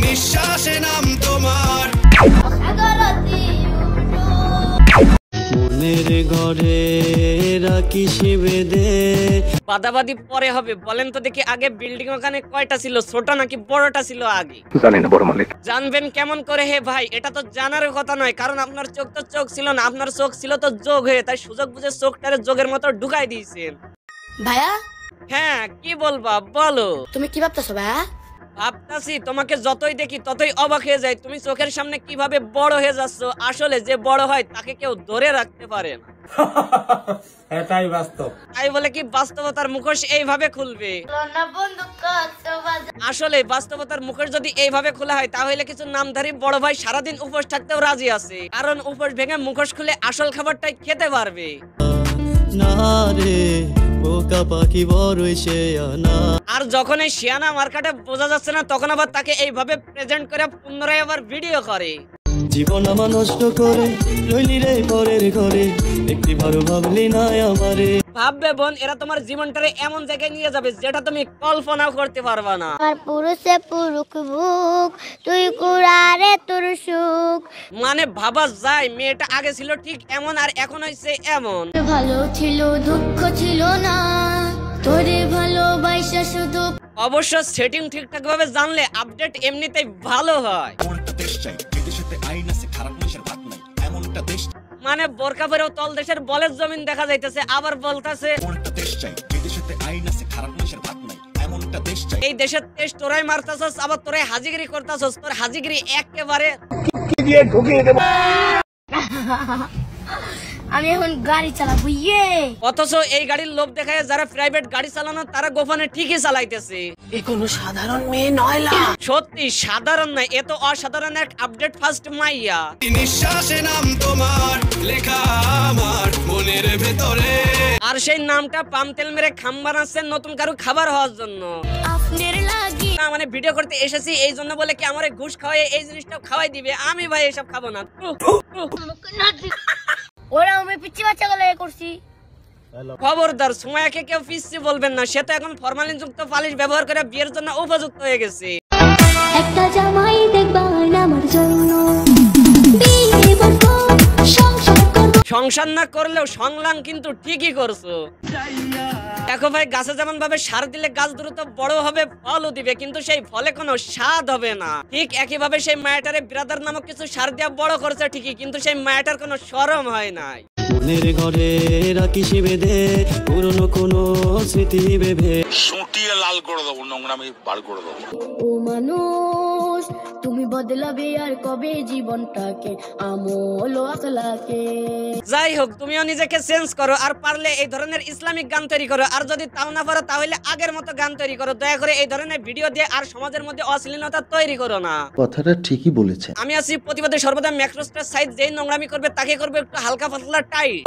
নিঃশ্বাসে নাম তোমার মনের ঘরে রাখি বেঁধে। বাদাবাদি পরে হবে, বলেন তো দেখি আগে বিল্ডিং ওখানে কয়টা ছিল, ছোট নাকি বড়টা ছিল আগে? জানি না বড় মালিক। জানবেন কেমন করে হে ভাই? এটা তো জানার কথা নয়, কারণ আপনার চোখ তো চোখ ছিল না, আপনার চোখ ছিল তো যোগ হয়ে, তাই সুযোগ বুঝে চোখটারে যোগের মতো ঢুকাই দিয়েছেন। ভাইয়া হ্যাঁ কি বলবা বলো। তুমি কি ভাবতেছো ভাইয়া? ভাবতাছি তোমাকে যতই দেখি ততই অবাক হয়ে যায়, তুমি চোখের সামনে কিভাবে বড় হয়ে যাচ্ছ। আসলে যে বড় হয় তাকে কেউ ধরে রাখতে পারে না। এটাই বাস্তব। তাই বলে কি বাস্তবতার মুখোশ এইভাবে খুলবে? আসলে বাস্তবতার মুখোশ যদি এইভাবে খোলা হয় তাহলে কিছু নামধারী বড় ভাই সারাদিন উপোস থাকতেও রাজি আছে, কারণ উপোস ভেঙে মুখোশ খুলে আসল খাবারটাই খেতে পারবে। না রে বোকা পাখি বড়ই শেয়ানা। আর যখন এই শিয়ানা মার্কেটে বোঝা যাচ্ছে না তখন আবার তাকে এইভাবে প্রেজেন্ট করে পুনরায় আবার ভিডিও করে। জীবন আমার নষ্ট করে রইলি রে পরের ঘরে, একটি বারো ভাবলি না আমারে। ভাববে বোন, এরা তোমার জীবনটারে এমন জায়গায় নিয়ে যাবে যেটা তুমি কল্পনাও করতে পারবা না। আর পুরুষে পুরুষ বুক তুই কুড়ারে তোর সুখ। মানে ভাবা যায় মেয়েটা আগে ছিল ঠিক এমন আর এখন হইছে এমন। ভালো ছিল দুঃখ ছিল না তোরে ভালোবাসা শুধু। অবশ্য সেটিং ঠিকঠাক ভাবে জানলে আপডেট এমনিতেই ভালো হয়। মানে বোরকা পরেও তল দেশের বলের জমিন দেখা যাইতেছে, আবার বলতেছে এই দেশের তেজ তোরাই মারতাছস, আবার তোরাই হাজিগিরি করতাছস। তোর হাজিগিরি একেবারে আমি এখন গাড়ি চালাবো ইয়ে। অথচ এই গাড়ির লোভ দেখায় যারা প্রাইভেট গাড়ি চালানো তারা গোপনে ঠিকই চালাইতেছে। এ কোনো সাধারণ মেয়ে নয় লা। সত্যি সাধারণ নয়, এ তো অসাধারণ এক আপডেট ফার্স্ট মাইয়া। নিঃশ্বাসে নাম তোমার লেখা আমার মনের ভেতরে। আর সেই নামটা পাম তেল মেরে খাম বানাচ্ছেন নতুন কারো খাবার হওয়ার জন্য। আপনার লাগি না মানে ভিডিও করতে এসেছি এই জন্য বলে কি আমারে ঘুষ খাওয়াই এই জিনিসটাও খাওয়াই দিবে? আমি ভাই এসব খাবো না। ওরা আমি পিচ্ছি বাচ্চা গলে করছি। খবরদার সুমাইয়াকে কেউ পিচ্ছি বলবেন না, সে তো এখন ফরমালিন যুক্ত পালিশ ব্যবহার করে বিয়ের জন্য উপযুক্ত হয়ে গেছে। একটা জামাই দেখবা আমার জন্য বিয়ে করব সংসার করব। সংসার না করলেও সংলাং কিন্তু ঠিকই করছো। দেখো ভাই, গাছে যেমন ভাবে সার দিলে গাছ দ্রুত বড় হবে, ফলও দিবে, কিন্তু সেই ফলে কোনো স্বাদ হবে না। ঠিক একইভাবে সেই মায়াটারে ব্রাদার নামক কিছু সার দিয়া বড় করছে ঠিকই, কিন্তু সেই মায়াটার কোনো শরম হয় নাই। মনের ঘরে রাখি বেঁধে পুরনো কোনো স্মৃতি ভেবে সুটিয়ে লাল করে দেবো, নোংরামি বার করে দেবো। ও মানুষ তুমি বদলাবে আর কবে জীবনটাকে আমল আখলাকে। যাই হোক, তুমিও নিজেকে চেঞ্জ করো, আর পারলে এই ধরনের ইসলামিক গান তৈরি করো, আর যদি তাও না পারো তাহলে আগের মতো গান তৈরি করো। দয়া করে এই ধরনের ভিডিও দিয়ে আর সমাজের মধ্যে অশ্লীলতা তৈরি করো না। কথাটা ঠিকই বলেছে। আমি আছি প্রতিবাদে সর্বদা ম্যাক্রোস্টার সাইজ, যেই নোংরামি করবে তাকে করবে একটু হালকা পাতলা টাইট।